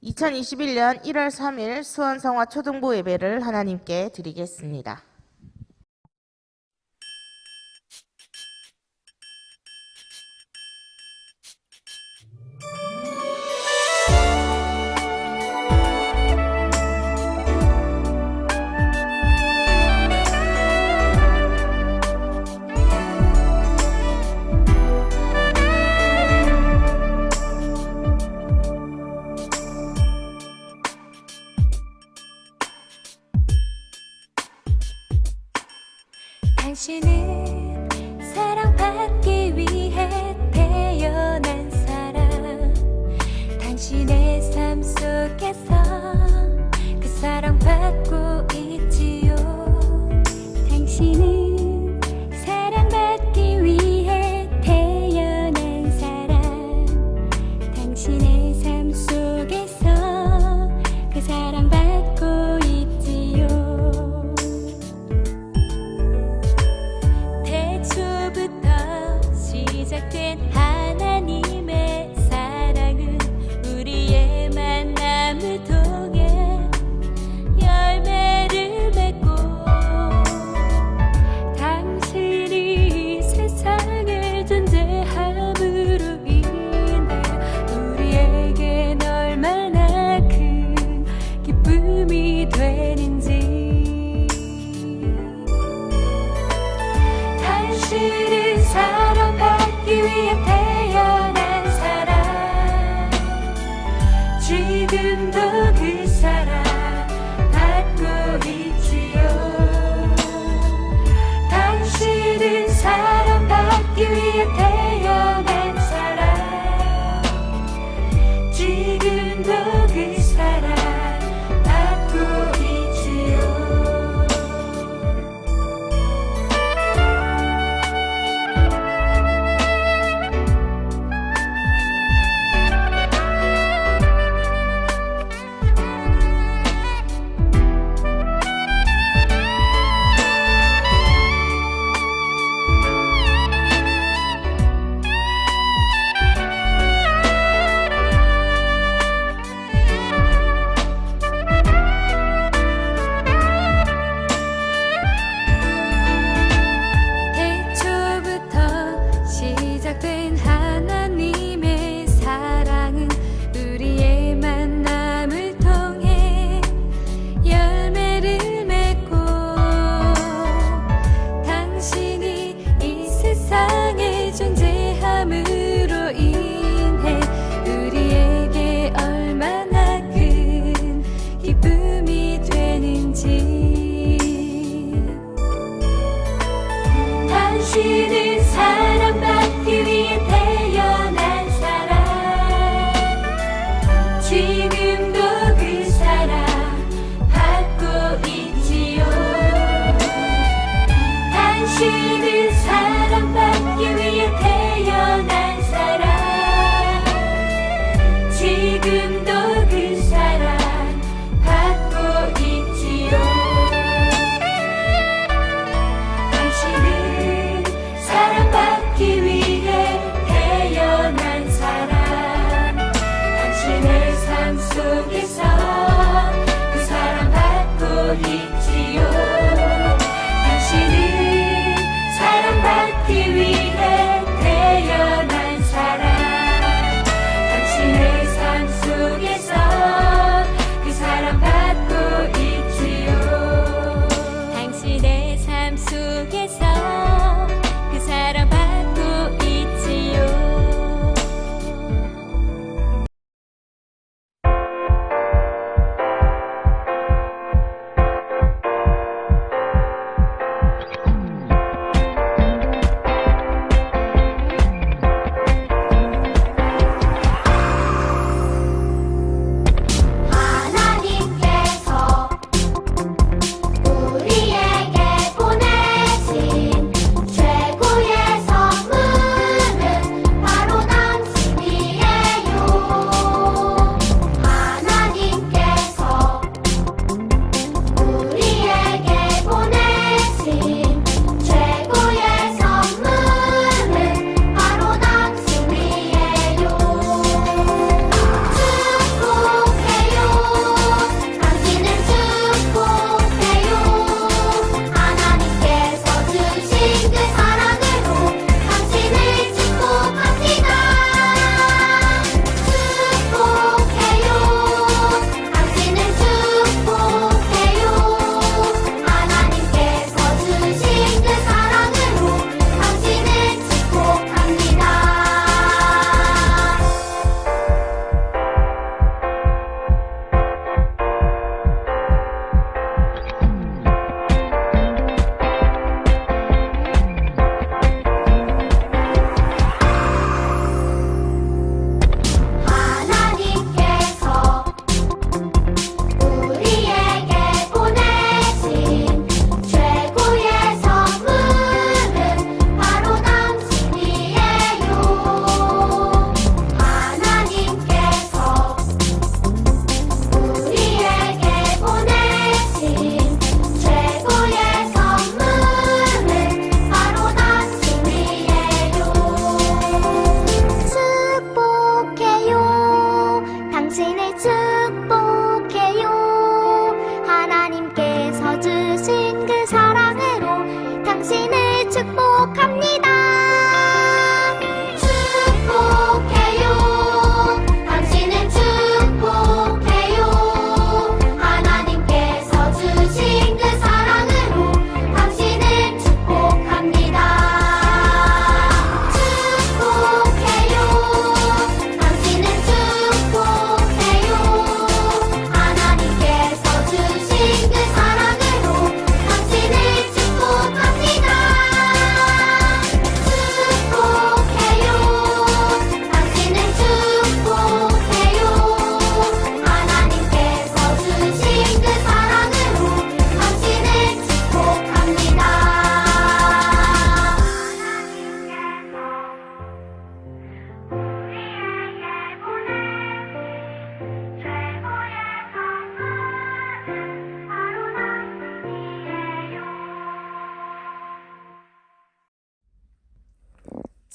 2021년 1월 3일 수원성화 초등부 예배를 하나님께 드리겠습니다. 당신은 사랑받기 위해 태어난 사람. 당신의 삶 속에서 그 사랑받고 있지요. 당신은 사랑받기 위해 태어난 사람. 당신의 삶 속에서 그 사랑받고 있지요. 시작된 하나님의 사랑은 우리의 만남을 통해 열매를 맺고, 당신이 세상에 존재함으로 인해 우리에겐 얼마나 큰 기쁨이 되는지. 당신은 사랑받기 위해 태어난 사람. 지금도 그 사랑 받고 있지요. 당신은 사랑받기 위해 태어난 사람. 지금도 그 사랑 받고 있지요.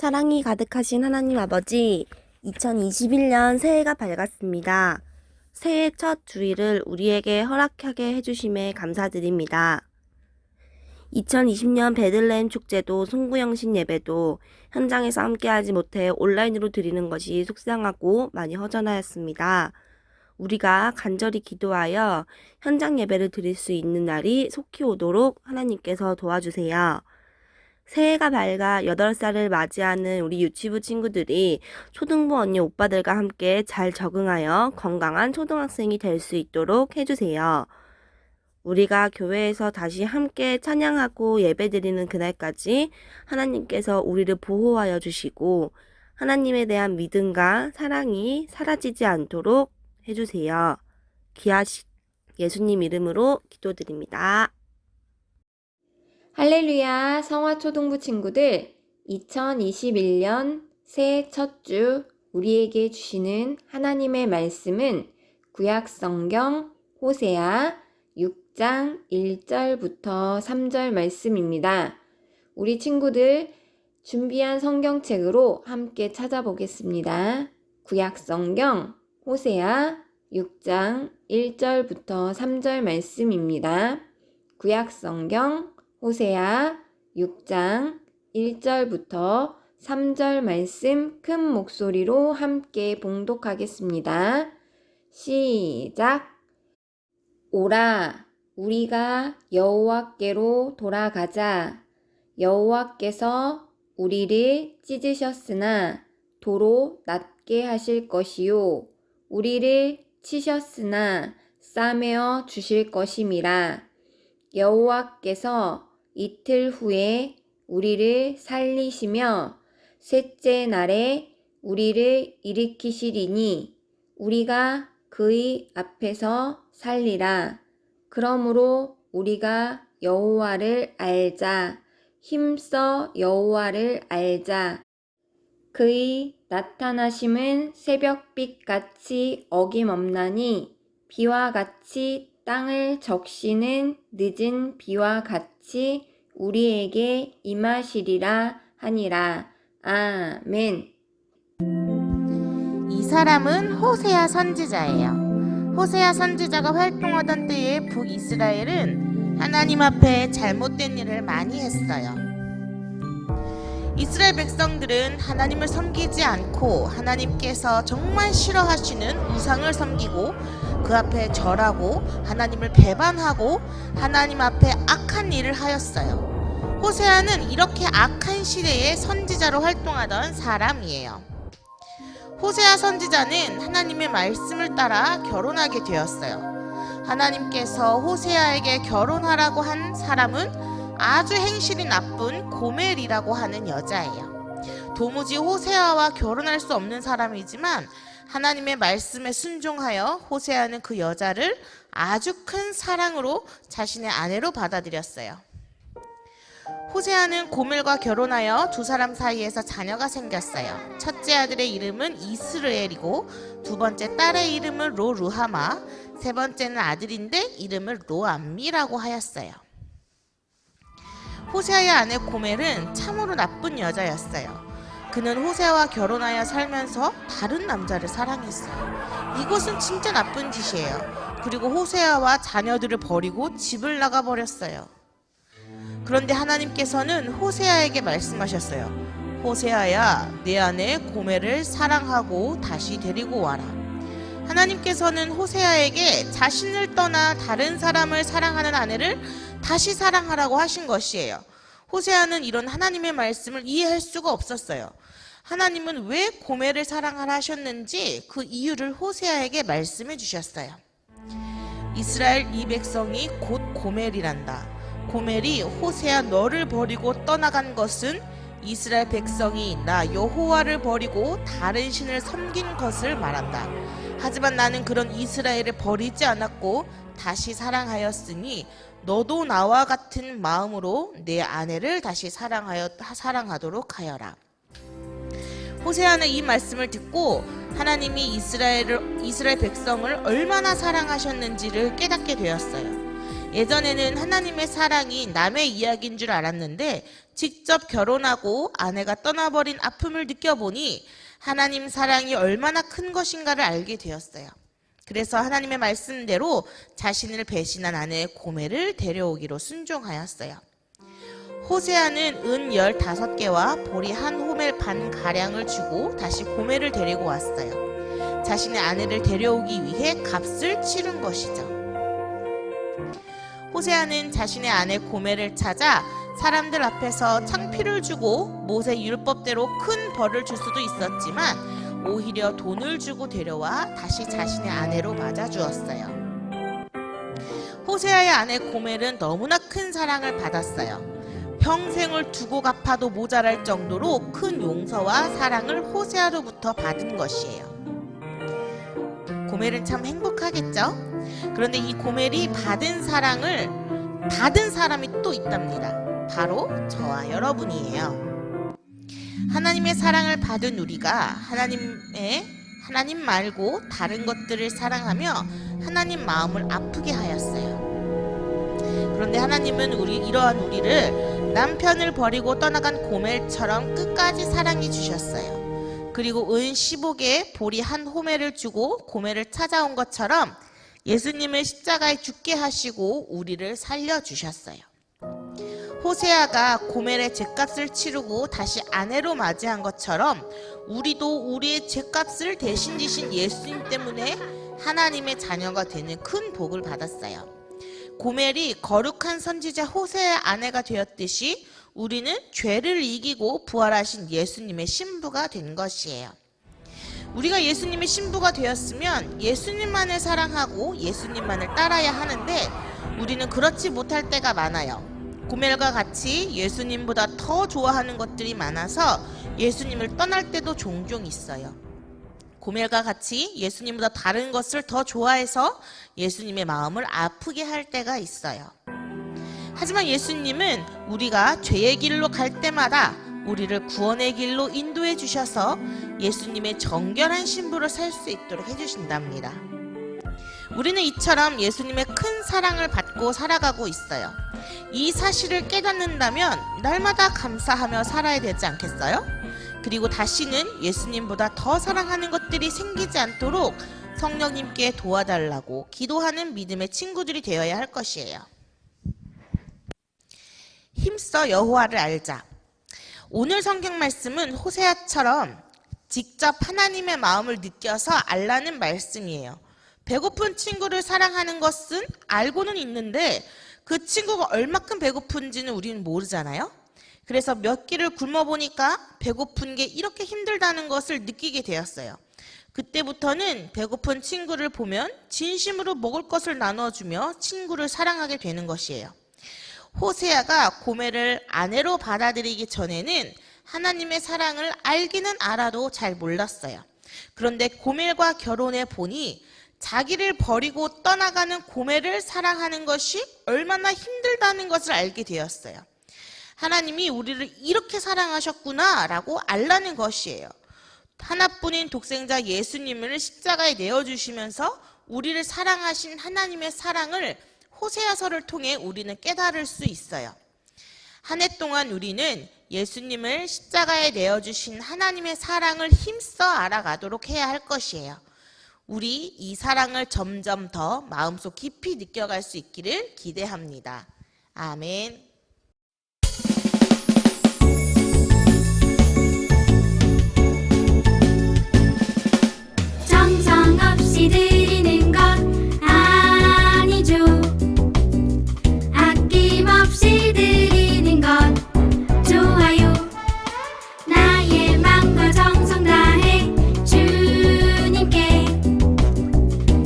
사랑이 가득하신 하나님 아버지, 2021년 새해가 밝았습니다. 새해 첫 주일을 우리에게 허락하게 해주심에 감사드립니다. 2020년 베들레헴 축제도 송구영신 예배도 현장에서 함께하지 못해 온라인으로 드리는 것이 속상하고 많이 허전하였습니다. 우리가 간절히 기도하여 현장 예배를 드릴 수 있는 날이 속히 오도록 하나님께서 도와주세요. 새해가 밝아 8살을 맞이하는 우리 유치부 친구들이 초등부 언니 오빠들과 함께 잘 적응하여 건강한 초등학생이 될 수 있도록 해주세요. 우리가 교회에서 다시 함께 찬양하고 예배드리는 그날까지 하나님께서 우리를 보호하여 주시고 하나님에 대한 믿음과 사랑이 사라지지 않도록 해주세요. 귀하신 예수님 이름으로 기도드립니다. 할렐루야, 성화초등부 친구들, 2021년 새해 첫 주 우리에게 주시는 하나님의 말씀은 구약성경 호세아 6장 1절부터 3절 말씀입니다. 우리 친구들 준비한 성경책으로 함께 찾아보겠습니다. 구약성경 호세아 6장 1절부터 3절 말씀입니다. 구약성경 호세아 6장 1절부터 3절 말씀 큰 목소리로 함께 봉독하겠습니다. 시작! 오라, 우리가 여호와께로 돌아가자. 여호와께서 우리를 찢으셨으나 도로 낫게 하실 것이요. 우리를 치셨으나 싸매어 주실 것임이라. 여호와께서 이틀 후에 우리를 살리시며 셋째 날에 우리를 일으키시리니 우리가 그의 앞에서 살리라. 그러므로 우리가 여호와를 알자. 힘써 여호와를 알자. 그의 나타나심은 새벽빛 같이 어김없나니 비와 같이 땅을 적시는 늦은 비와 같이 우리에게 임하시리라 하니라. 아멘. 이 사람은 호세아 선지자예요. 호세아 선지자가 활동하던 때에 북이스라엘은 하나님 앞에 잘못된 일을 많이 했어요. 이스라엘 백성들은 하나님을 섬기지 않고 하나님께서 정말 싫어하시는 우상을 섬기고 그 앞에 절하고 하나님을 배반하고 하나님 앞에 악한 일을 하였어요. 호세아는 이렇게 악한 시대에 선지자로 활동하던 사람이에요. 호세아 선지자는 하나님의 말씀을 따라 결혼하게 되었어요. 하나님께서 호세아에게 결혼하라고 한 사람은 아주 행실이 나쁜 고멜이라고 하는 여자예요. 도무지 호세아와 결혼할 수 없는 사람이지만 하나님의 말씀에 순종하여 호세아는 그 여자를 아주 큰 사랑으로 자신의 아내로 받아들였어요. 호세아는 고멜과 결혼하여 두 사람 사이에서 자녀가 생겼어요. 첫째 아들의 이름은 이스르엘이고 두 번째 딸의 이름은 로르하마, 세 번째는 아들인데 이름을 로암미라고 하였어요. 호세아의 아내 고멜은 참으로 나쁜 여자였어요. 그는 호세아와 결혼하여 살면서 다른 남자를 사랑했어요. 이것은 진짜 나쁜 짓이에요. 그리고 호세아와 자녀들을 버리고 집을 나가버렸어요. 그런데 하나님께서는 호세아에게 말씀하셨어요. 호세아야, 내 아내 고멜을 사랑하고 다시 데리고 와라. 하나님께서는 호세아에게 자신을 떠나 다른 사람을 사랑하는 아내를 다시 사랑하라고 하신 것이에요. 호세아는 이런 하나님의 말씀을 이해할 수가 없었어요. 하나님은 왜 고멜을 사랑하라 하셨는지 그 이유를 호세아에게 말씀해 주셨어요. 이스라엘 이 백성이 곧 고멜이란다. 고멜이 호세아 너를 버리고 떠나간 것은 이스라엘 백성이 나 여호와를 버리고 다른 신을 섬긴 것을 말한다. 하지만 나는 그런 이스라엘을 버리지 않았고 다시 사랑하였으니 너도 나와 같은 마음으로 내 아내를 다시 사랑하도록 하여라. 호세아는 이 말씀을 듣고 하나님이 이스라엘 백성을 얼마나 사랑하셨는지를 깨닫게 되었어요. 예전에는 하나님의 사랑이 남의 이야기인 줄 알았는데 직접 결혼하고 아내가 떠나버린 아픔을 느껴보니 하나님 사랑이 얼마나 큰 것인가를 알게 되었어요. 그래서 하나님의 말씀대로 자신을 배신한 아내 고멜을 데려오기로 순종하였어요. 호세아는 은 15개와 보리 한 호멜 반가량을 주고 다시 고멜을 데리고 왔어요. 자신의 아내를 데려오기 위해 값을 치른 것이죠. 호세아는 자신의 아내 고멜을 찾아 사람들 앞에서 창피를 주고 모세 율법대로 큰 벌을 줄 수도 있었지만 오히려 돈을 주고 데려와 다시 자신의 아내로 맞아주었어요. 호세아의 아내 고멜은 너무나 큰 사랑을 받았어요. 평생을 두고 갚아도 모자랄 정도로 큰 용서와 사랑을 호세아로부터 받은 것이에요. 고멜은 참 행복하겠죠? 그런데 이 고멜이 받은 사랑을 받은 사람이 또 있답니다. 바로 저와 여러분이에요. 하나님의 사랑을 받은 우리가 하나님 말고 다른 것들을 사랑하며 하나님 마음을 아프게 하였어요. 그런데 하나님은 이러한 우리를 남편을 버리고 떠나간 고멜처럼 끝까지 사랑해 주셨어요. 그리고 은 15개의 보리 한 호멜을 주고 고멜을 찾아온 것처럼 예수님을 십자가에 죽게 하시고 우리를 살려주셨어요. 호세아가 고멜의 죗값을 치르고 다시 아내로 맞이한 것처럼 우리도 우리의 죗값을 대신 지신 예수님 때문에 하나님의 자녀가 되는 큰 복을 받았어요. 고멜이 거룩한 선지자 호세아의 아내가 되었듯이 우리는 죄를 이기고 부활하신 예수님의 신부가 된 것이에요. 우리가 예수님의 신부가 되었으면 예수님만을 사랑하고 예수님만을 따라야 하는데 우리는 그렇지 못할 때가 많아요. 고멜과 같이 예수님보다 더 좋아하는 것들이 많아서 예수님을 떠날 때도 종종 있어요. 고멜과 같이 예수님보다 다른 것을 더 좋아해서 예수님의 마음을 아프게 할 때가 있어요. 하지만 예수님은 우리가 죄의 길로 갈 때마다 우리를 구원의 길로 인도해 주셔서 예수님의 정결한 신부로 살 수 있도록 해주신답니다. 우리는 이처럼 예수님의 큰 사랑을 받고 살아가고 있어요. 이 사실을 깨닫는다면 날마다 감사하며 살아야 되지 않겠어요? 그리고 다시는 예수님보다 더 사랑하는 것들이 생기지 않도록 성령님께 도와달라고 기도하는 믿음의 친구들이 되어야 할 것이에요. 힘써 여호와를 알자. 오늘 성경 말씀은 호세아처럼 직접 하나님의 마음을 느껴서 알라는 말씀이에요. 배고픈 친구를 사랑하는 것은 알고는 있는데 그 친구가 얼마큼 배고픈지는 우리는 모르잖아요. 그래서 몇 끼를 굶어보니까 배고픈 게 이렇게 힘들다는 것을 느끼게 되었어요. 그때부터는 배고픈 친구를 보면 진심으로 먹을 것을 나눠주며 친구를 사랑하게 되는 것이에요. 호세아가 고멜을 아내로 받아들이기 전에는 하나님의 사랑을 알기는 알아도 잘 몰랐어요. 그런데 고멜과 결혼해 보니 자기를 버리고 떠나가는 고멜을 사랑하는 것이 얼마나 힘들다는 것을 알게 되었어요. 하나님이 우리를 이렇게 사랑하셨구나 라고 알라는 것이에요. 하나뿐인 독생자 예수님을 십자가에 내어주시면서 우리를 사랑하신 하나님의 사랑을 호세아서를 통해 우리는 깨달을 수 있어요. 한 해 동안 우리는 예수님을 십자가에 내어주신 하나님의 사랑을 힘써 알아가도록 해야 할 것이에요. 우리 이 사랑을 점점 더 마음속 깊이 느껴갈 수 있기를 기대합니다. 아멘. 정성 없이 드리는 것 아니죠. 아낌없이 드리는 것 좋아요. 나의 맘과 정성 다해 주님께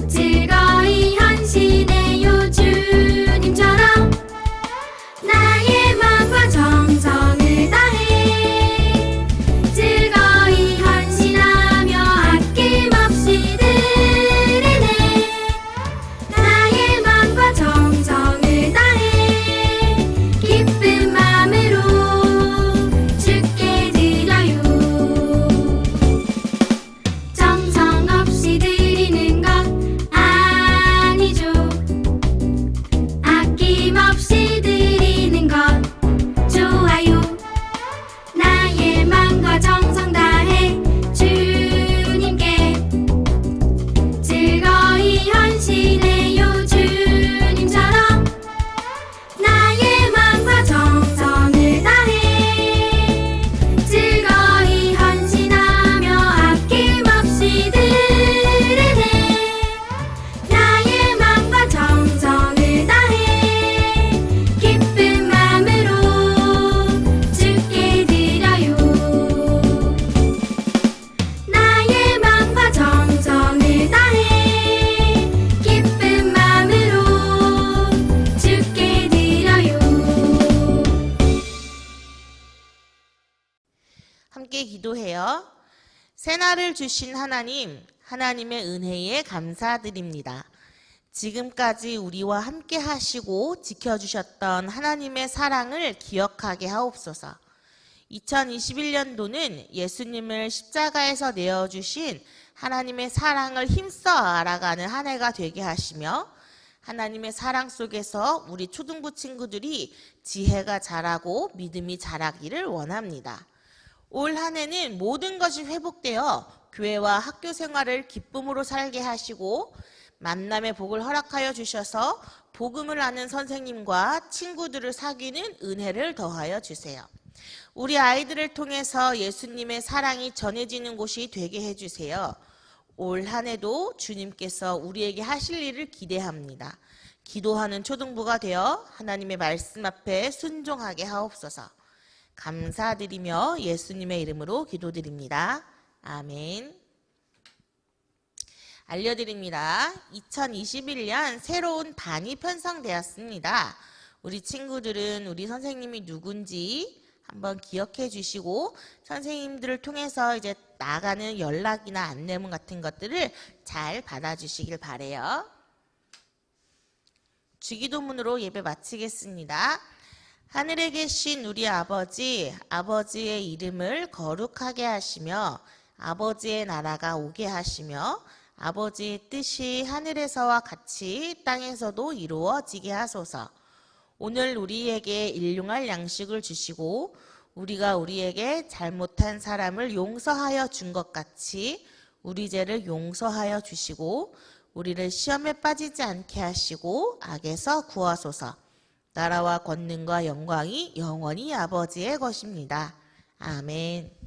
즐거이 헌신해요. 주님처럼 나 새날을 주신 하나님, 하나님의 은혜에 감사드립니다. 지금까지 우리와 함께 하시고 지켜주셨던 하나님의 사랑을 기억하게 하옵소서. 2021년도는 예수님을 십자가에서 내어주신 하나님의 사랑을 힘써 알아가는 한 해가 되게 하시며 하나님의 사랑 속에서 우리 초등부 친구들이 지혜가 자라고 믿음이 자라기를 원합니다. 올 한 해는 모든 것이 회복되어 교회와 학교 생활을 기쁨으로 살게 하시고 만남의 복을 허락하여 주셔서 복음을 아는 선생님과 친구들을 사귀는 은혜를 더하여 주세요. 우리 아이들을 통해서 예수님의 사랑이 전해지는 곳이 되게 해주세요. 올 한 해도 주님께서 우리에게 하실 일을 기대합니다. 기도하는 초등부가 되어 하나님의 말씀 앞에 순종하게 하옵소서. 감사드리며 예수님의 이름으로 기도드립니다. 아멘. 알려드립니다. 2021년 새로운 반이 편성되었습니다. 우리 친구들은 우리 선생님이 누군지 한번 기억해 주시고 선생님들을 통해서 이제 나가는 연락이나 안내문 같은 것들을 잘 받아주시길 바래요. 주기도문으로 예배 마치겠습니다. 하늘에 계신 우리 아버지, 아버지의 이름을 거룩하게 하시며 아버지의 나라가 오게 하시며 아버지의 뜻이 하늘에서와 같이 땅에서도 이루어지게 하소서. 오늘 우리에게 일용할 양식을 주시고 우리가 우리에게 잘못한 사람을 용서하여 준 것 같이 우리 죄를 용서하여 주시고 우리를 시험에 빠지지 않게 하시고 악에서 구하소서. 나라와 권능과 영광이 영원히 아버지의 것입니다. 아멘.